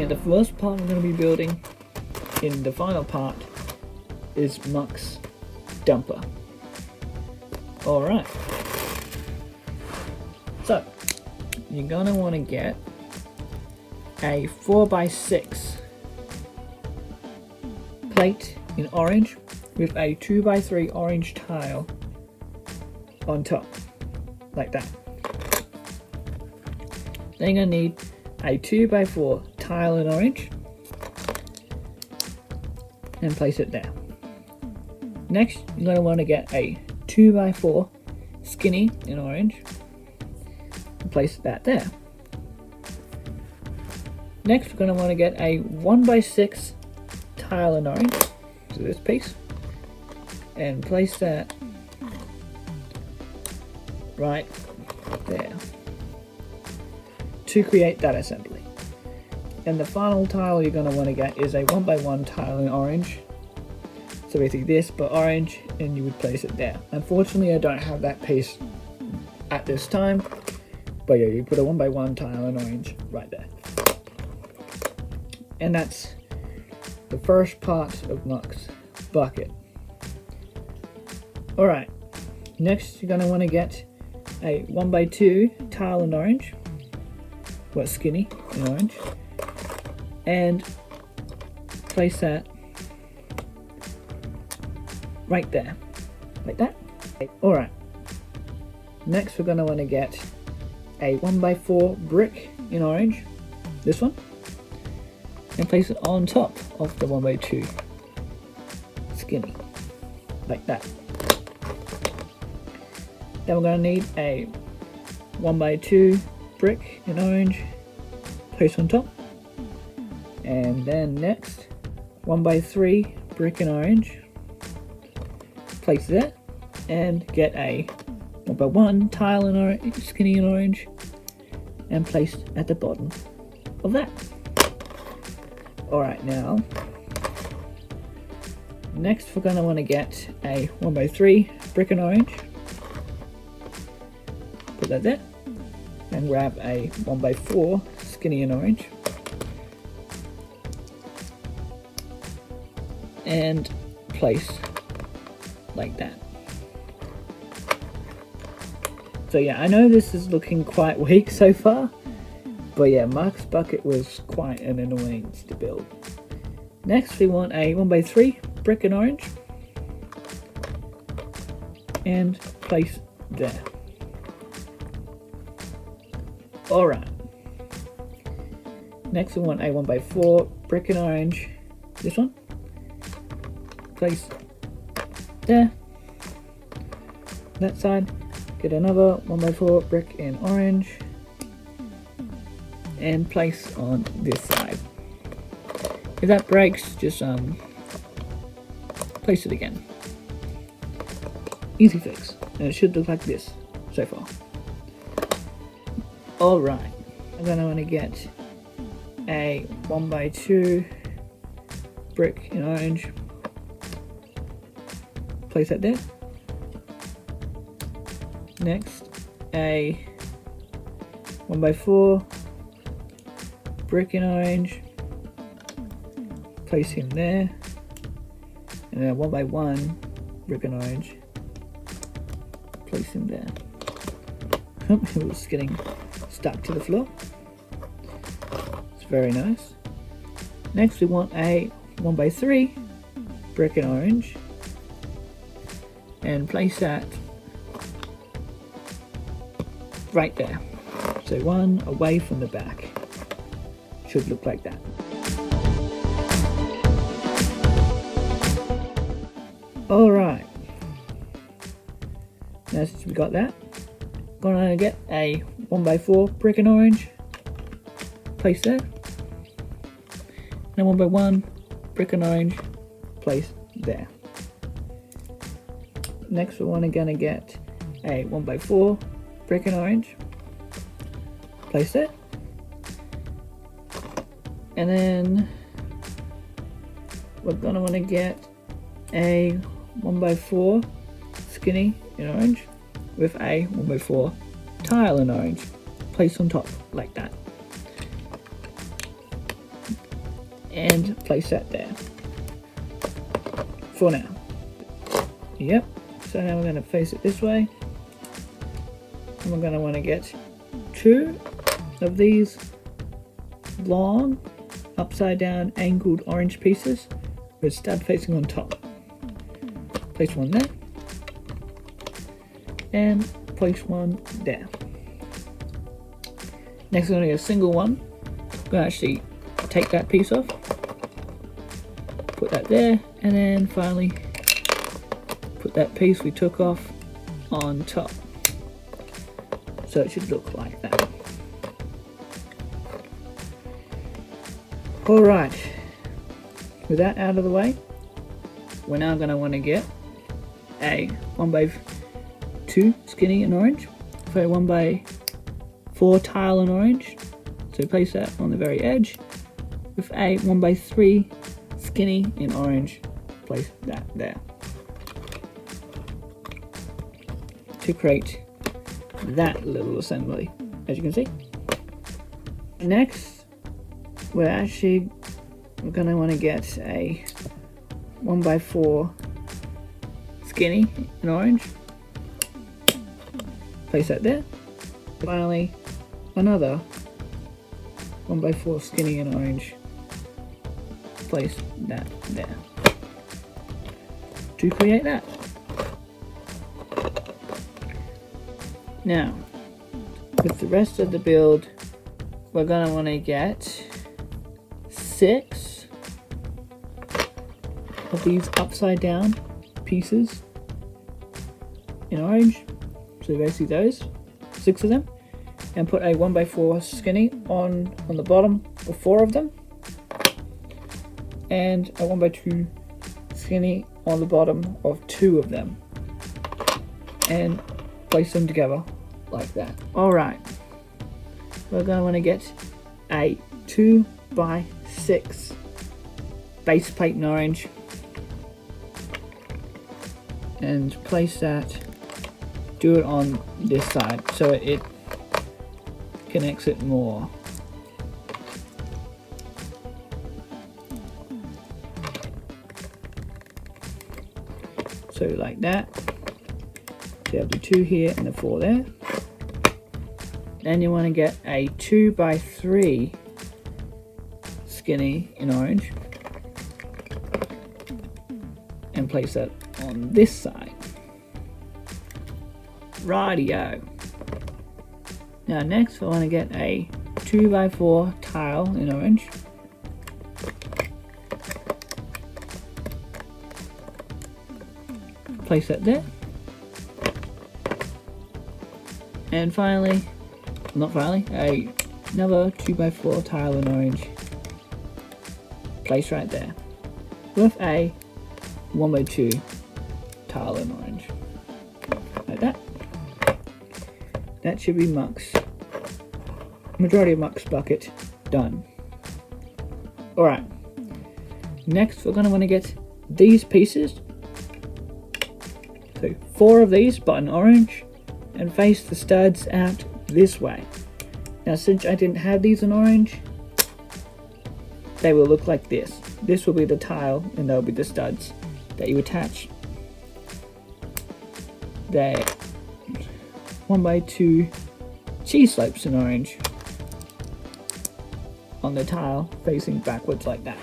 And the first part we're going to be building in the final part is Muck's dumper. Alright, so you're going to want to get a 4x6 plate in orange with a 2x3 orange tile on top, like that. Then you're going to need a 2x4 tile in orange and place it there. Next, you're going to want to get a 2x4 skinny in orange and place that there. Next, we're going to want to get a 1x6 tile in orange, so this piece, and place that right there to create that assembly. And the final tile you're going to want to get is a 1x1 tile in orange. So basically this, but orange, and you would place it there. Unfortunately, I don't have that piece at this time, but yeah, you put a 1x1 tile in orange right there. And that's the first part of Muck's bucket. Alright, next you're going to want to get a 1x2 tile in orange, well, skinny in orange, and place that right there, like that. Alright, next we're going to want to get a 1x4 brick in orange, this one, and place it on top of the 1x2 skinny, like that. Then we're going to need a 1x2 brick in orange, place on top. And then next, 1x3 brick in orange, place there, and get a 1x1 tile in orange, skinny in orange, and place at the bottom of that. Alright, now, next we're going to want to get a 1x3 brick in orange, put that there, and grab a 1x4 skinny in orange, and place like that. So yeah, I know this is looking quite weak so far, but yeah, Muck's bucket was quite an annoyance to build. Next we want a 1x3 brick in orange and place there. Alright, next we want a 1x4 brick in orange, this one, place there. That side, get another 1x4 brick in orange and place on this side. If that breaks, just place it again. Easy fix, and it should look like this so far. Alright, I'm going to want to get a 1x2 brick in orange, place that there. Next, a 1x4 brick in orange, place him there, and then a 1x1 brick in orange, place him there. Oh, it was getting stuck to the floor. It's very nice. Next we want a 1x3 brick in orange and place that right there. So one away from the back. Should look like that. Alright. Now since we got that, gonna get a 1x4 brick in orange, place there, and a 1x1 brick in orange, place there. Next we're gonna get a 1x4 brick in orange, place there, and then we're gonna want to get a 1x4 skinny in orange with a 1x4 tile in orange, place on top like that. and place that there for now. Yep, so now we're going to face it this way, and we're going to want to get 2 of these long upside down angled orange pieces with stud facing on top. Place one there and place one there. Next we're going to get a single one. We're going to actually take that piece off, put that there, and then finally put that piece we took off on top. So it should look like that. Alright, with that out of the way, we're now going to want to get a 1x2 skinny in orange for a 1x4 tile in orange. So place that on the very edge with a 1x3 skinny in orange. Place that there to create that little assembly, as you can see. Next, we're going to want to get a 1x4 skinny in orange. Place that there. Finally, another 1x4 skinny in orange. Place that there to create that. Now, with the rest of the build, we're going to want to get 6 of these upside down pieces in orange. So basically those 6 of them, and put a 1x4 skinny on the bottom of 4 of them, and a 1x2 skinny on the bottom of 2 of them, and place them together like that. Alright, we're going to want to get a 2x6 base plate in orange and place that, do it on this side so it connects it more. So like that. So you have the 2 here and the 4 there. Then you want to get a 2x3 skinny in orange and place that on this side. Rightio. Now next we want to get a 2x4 tile in orange. Place that there. And finally, another 2x4 tile in orange. Place right there. With a 1x2 tile in orange. Like that. That should be Mucks. Majority of Mucks bucket done. Alright. Next we're going to want to get these pieces. So 4 of these, but in orange, and face the studs out this way. Now since I didn't have these in orange, they will look like this. This will be the tile and they'll be the studs that you attach. They're 1x2 cheese slopes in orange on the tile facing backwards like that.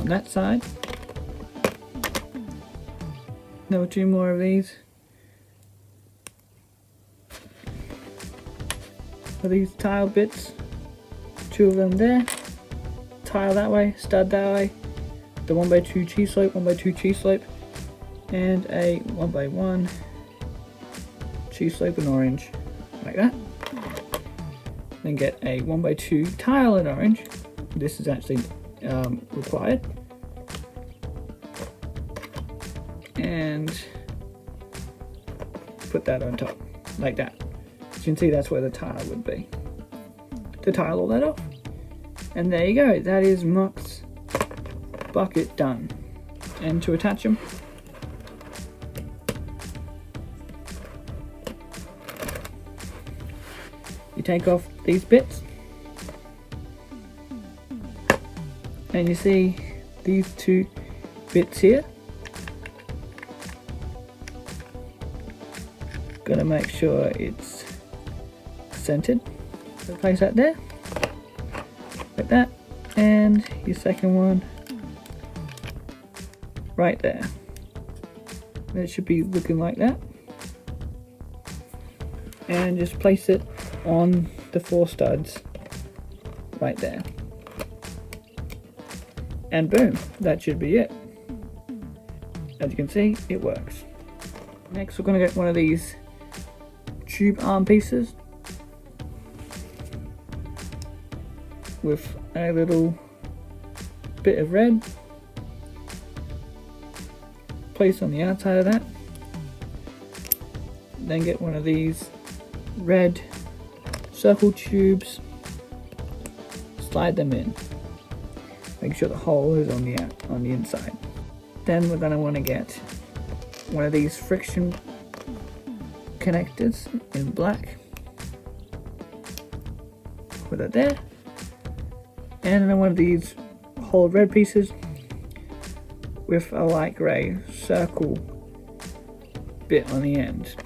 On that side, there were 2 more of these. For these tile bits, 2 of them there, tile that way, stud that way, the 1x2 cheese slope, 1x2 cheese slope, and a 1x1 cheese slope in orange, like that. Then get a 1x2 tile in orange. This is actually required. And put that on top, like that. As you can see, that's where the tile would be. To tile all that off. And there you go, that is Muck's bucket done. And to attach them, you take off these bits, And you see these two bits here. Gonna make sure it's centered. So place that there, like that, and your second one right there. And it should be looking like that. And just place it on the 4 studs right there. And boom, that should be it. As you can see, it works. Next we're going to get one of these tube arm pieces with a little bit of red. Place on the outside of that. Then get one of these red circle tubes, slide them in. Make sure the hole is on the inside. Then we're going to want to get one of these friction connectors in black. Put it there. And then one of these whole red pieces with a light grey circle bit on the end.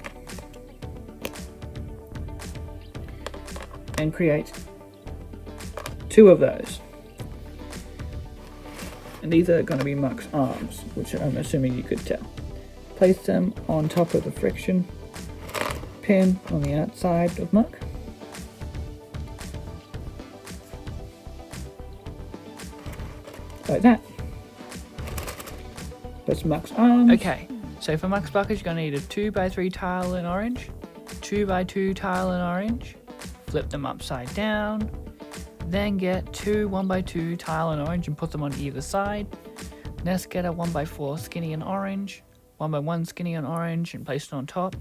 And create 2 of those. And these are going to be Muck's arms, which I'm assuming you could tell. Place them on top of the friction pin on the outside of Muck. Like that. That's Muck's arms. Okay, so for Muck's bucket you're going to need a 2x3 tile in orange, 2x2 tile in orange, flip them upside down, then get 2 1x2 tile in orange and put them on either side. Next get a 1x4 skinny in orange, 1x1 skinny in orange and place it on top.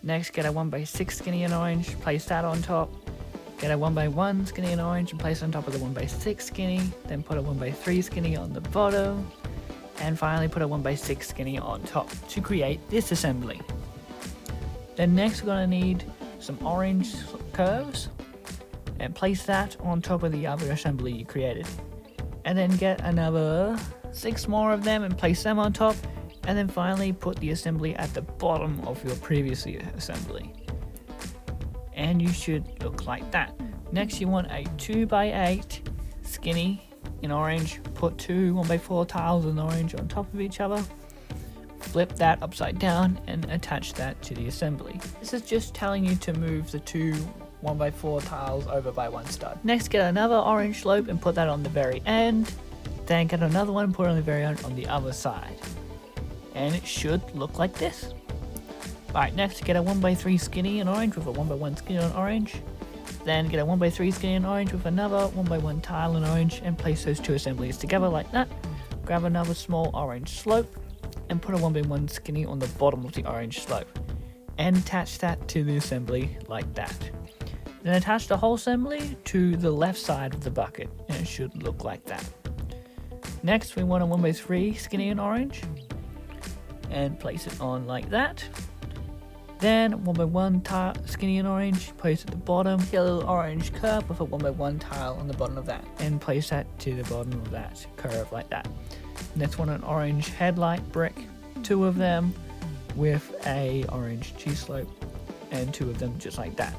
Next get a 1x6 skinny in orange, place that on top. Get a 1x1 skinny in orange and place it on top of the 1x6 skinny, then put a 1x3 skinny on the bottom, and finally put a 1x6 skinny on top to create this assembly. Then next we're going to need some orange curves and place that on top of the other assembly you created. And then get another 6 more of them and place them on top, and then finally put the assembly at the bottom of your previous assembly. And you should look like that. Next you want a 2x8 skinny in orange, put 2 1x4 tiles in orange on top of each other, flip that upside down and attach that to the assembly. This is just telling you to move the 2 1x4 tiles over by 1 stud. Next get another orange slope and put that on the very end, then get another one and put it on the very end on the other side. And it should look like this. Alright, next get a 1x3 skinny in orange with a 1x1 skinny in orange. Then get a 1x3 skinny in orange with another 1x1 tile in orange and place those 2 assemblies together like that. Grab another small orange slope and put a 1x1 skinny on the bottom of the orange slope. And attach that to the assembly like that. Then attach the whole assembly to the left side of the bucket and it should look like that. Next we want a 1x3 skinny in orange and place it on like that. Then 1x1 tile skinny in orange, place at the bottom, get a little orange curve with a 1x1 tile on the bottom of that, and place that to the bottom of that curve like that. Next one an orange headlight brick, 2 of them with a orange G-slope, and 2 of them just like that.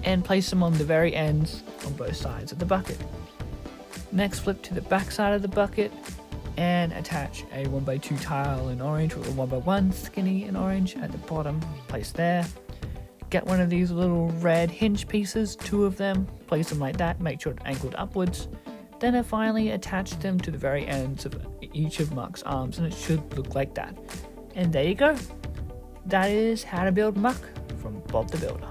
And place them on the very ends on both sides of the bucket. Next flip to the back side of the bucket and attach a 1x2 tile in orange with a 1x1 skinny in orange at the bottom, place there. Get one of these little red hinge pieces, 2 of them, place them like that, make sure it's angled upwards. Then finally attach them to the very ends of each of Muck's arms and it should look like that. And there you go. That is how to build Muck from Bob the Builder.